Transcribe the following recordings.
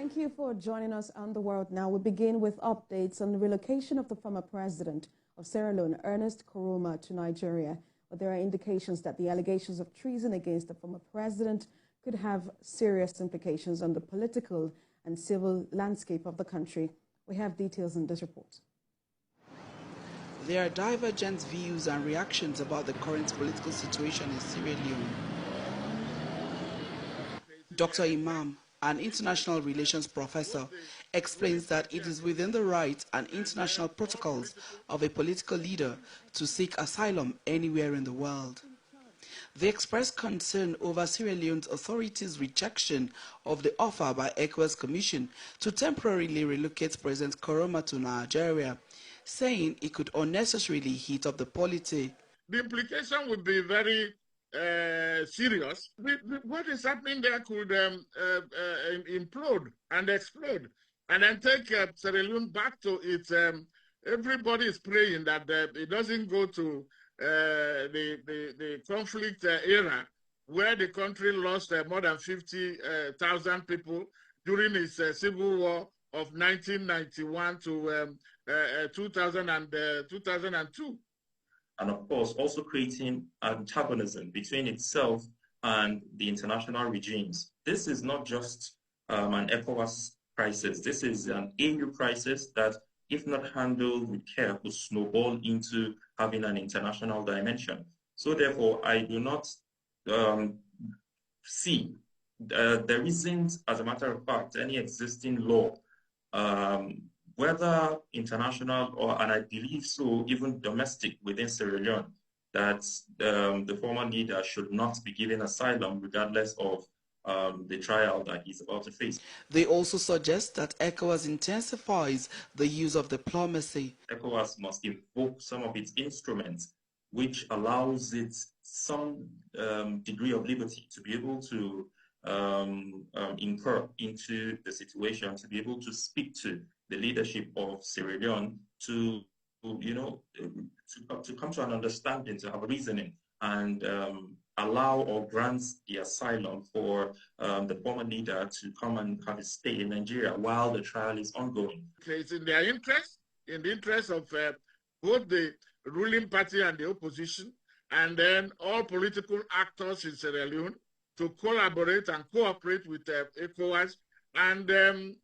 Thank you for joining us on The World Now. We begin with updates on the relocation of the former president of Sierra Leone, Ernest Koroma, to Nigeria. But there are indications that the allegations of treason against the former president could have serious implications on the political and civil landscape of the country. We have details in this report. There are divergent views and reactions about the current political situation in Sierra Leone. Dr. Imam, an international relations professor, explains that it is within the rights and international protocols of a political leader to seek asylum anywhere in the world. They expressed concern over Sierra Leone's authorities' rejection of the offer by ECOWAS Commission to temporarily relocate President Koroma to Nigeria, saying it could unnecessarily heat up the polity. The implication would be very serious. What is happening there could implode and explode, and then take Sierra Leone back to its. Everybody is praying that it doesn't go to the conflict era where the country lost more than 50,000 people during its civil war of 1991 to 2002. And of course, also creating antagonism between itself and the international regimes. This is not just an ECOWAS crisis. This is an AU crisis that, if not handled with care, could snowball into having an international dimension. So therefore, I do not see, there isn't, as a matter of fact, any existing law, whether international or, and I believe so, even domestic within Sierra Leone, that the former leader should not be given asylum regardless of the trial that he's about to face. They also suggest that ECOWAS intensifies the use of diplomacy. ECOWAS must invoke some of its instruments, which allows it some degree of liberty to be able to incur into the situation, to be able to speak to the leadership of Sierra Leone to come to an understanding, to have a reasoning, and allow or grant the asylum for the former leader to come and have his stay in Nigeria while the trial is ongoing. It's in their interest, in the interest of both the ruling party and the opposition, and then all political actors in Sierra Leone, to collaborate and cooperate with ECOWAS, and to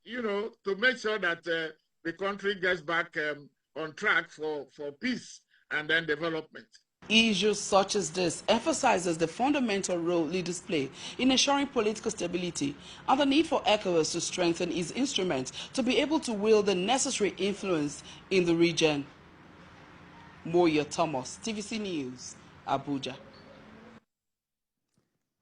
make sure that the country gets back on track for peace and then development. Issues such as this emphasizes the fundamental role leaders play in ensuring political stability and the need for ECOWAS to strengthen its instruments to be able to wield the necessary influence in the region. Moya Thomas, TVC News, Abuja.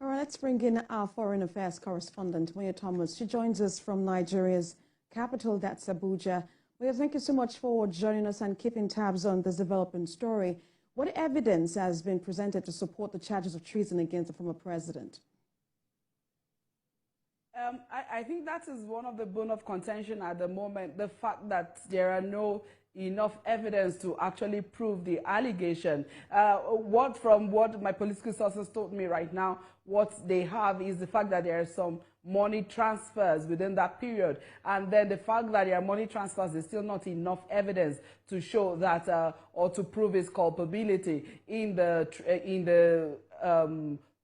All right, let's bring in our foreign affairs correspondent, Moya Thomas. She joins us from Nigeria's capital, that's Abuja. Moya, thank you so much for joining us and keeping tabs on this developing story. What evidence has been presented to support the charges of treason against the former president? I think that is one of the bone of contention at the moment, the fact that there are no enough evidence to actually prove the allegation. From what my political sources told me right now, what they have is the fact that there are some money transfers within that period, and then the fact that there are money transfers is still not enough evidence to show that or to prove his culpability in the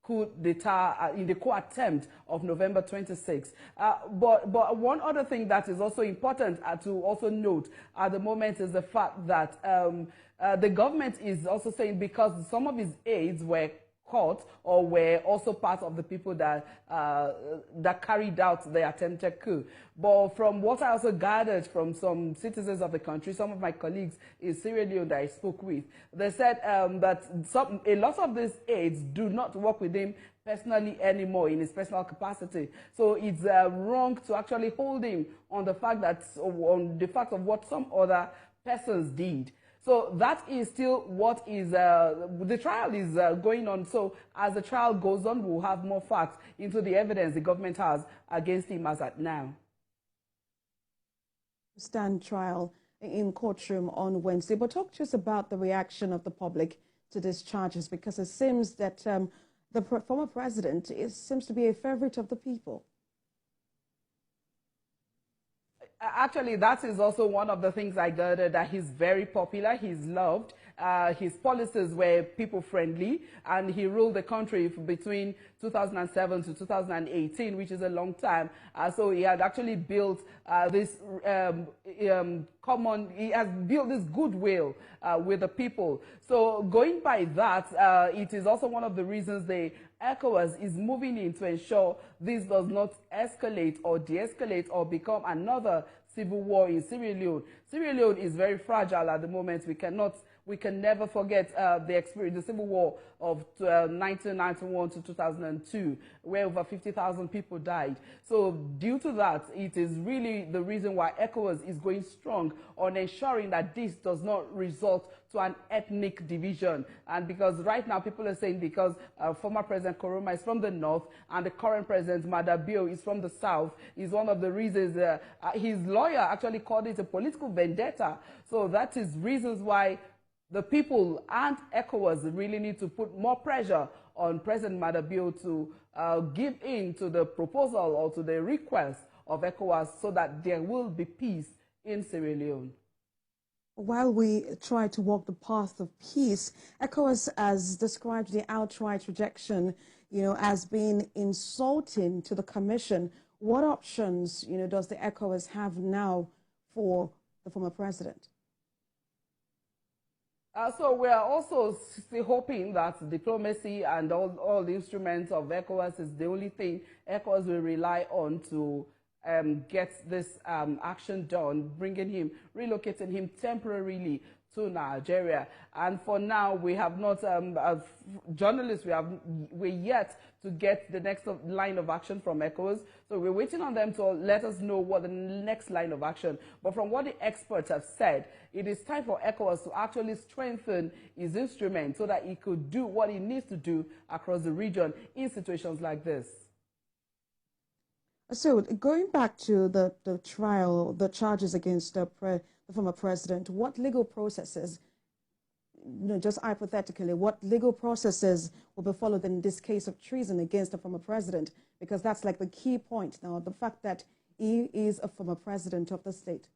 coup d'etat, in the coup attempt of November 26. But one other thing that is also important to also note at the moment is the fact that the government is also saying, because some of his aides were caught or were also part of the people that carried out the attempted coup. But from what I also gathered from some citizens of the country, some of my colleagues in Sierra Leone that I spoke with, they said that a lot of these aides do not work with him personally anymore in his personal capacity. So it's wrong to actually hold him on the fact of what some other persons did. So that is still what is, the trial is going on. So as the trial goes on, we'll have more facts into the evidence the government has against him as at now. Stand trial in courtroom on Wednesday, but talk to us about the reaction of the public to these charges, because it seems that the former president seems to be a favorite of the people. Actually, that is also one of the things I gathered, that he's very popular, he's loved. His policies were people-friendly, and he ruled the country between 2007 to 2018, which is a long time. So he had actually built this he has built this goodwill with the people. So going by that, it is also one of the reasons the ECOWAS is moving in to ensure this does not escalate or de-escalate or become another civil war in Sierra Leone. Sierra Leone is very fragile at the moment. We can never forget the civil war of 1991 to 2002, where over 50,000 people died. So due to that, it is really the reason why ECOWAS is going strong on ensuring that this does not result to an ethnic division. And because right now people are saying because former President Koroma is from the north and the current President Madabio is from the south, is one of the reasons his lawyer actually called it a political vendetta. So that is reasons why the people and ECOWAS really need to put more pressure on President Madabio to give in to the proposal or to the request of ECOWAS so that there will be peace in Sierra Leone. While we try to walk the path of peace, ECOWAS has described the outright rejection, as being insulting to the Commission. What options, does the ECOWAS have now for the former president? So we are also still hoping that diplomacy and all the instruments of ECOWAS is the only thing ECOWAS will rely on to get this action done, relocating him temporarily to Nigeria. And for now, we have not, as journalists, we're yet to get the next line of action from ECOWAS. So we're waiting on them to let us know what the next line of action. But from what the experts have said, it is time for ECOWAS to actually strengthen its instrument so that it could do what it needs to do across the region in situations like this. So going back to the trial, the charges against the former president, what legal processes, just hypothetically, what legal processes will be followed in this case of treason against the former president? Because that's like the key point now, the fact that he is a former president of the state.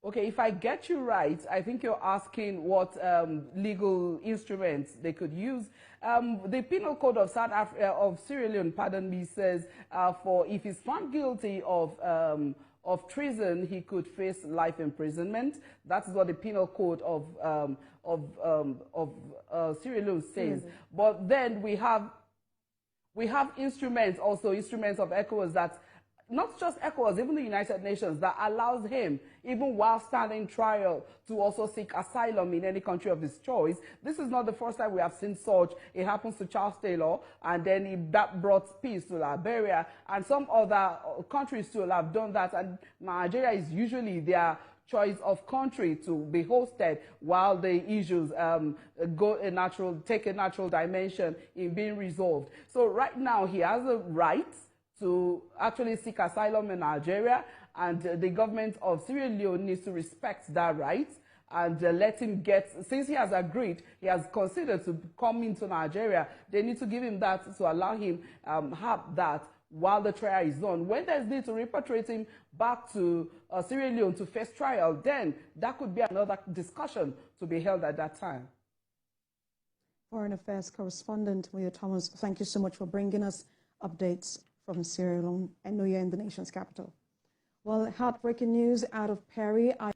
Okay, if I get you right, I think you're asking what legal instruments they could use. The Penal Code of Sierra Leone, pardon me, says if he's found guilty of treason, he could face life imprisonment. That is what the Penal Code of Sierra Leone says. But then we have instruments, also instruments of ECOWAS that, not just ECOWAS, even the United Nations, that allows him, even while standing trial, to also seek asylum in any country of his choice. This is not the first time we have seen such. It happens to Charles Taylor, and then that brought peace to Liberia, and some other countries too have done that, and Nigeria is usually their choice of country to be hosted while the issues take a natural dimension in being resolved. So right now he has a right to actually seek asylum in Nigeria, and the government of Sierra Leone needs to respect that right and let him since he has agreed, he has considered to come into Nigeria, they need to give him that to allow him have that while the trial is on. When there's need to repatriate him back to Sierra Leone to face trial, then that could be another discussion to be held at that time. Foreign Affairs correspondent Muyo Thomas, thank you so much for bringing us updates from Sierra Leone. I know you're in the nation's capital. Well, heartbreaking news out of Perry.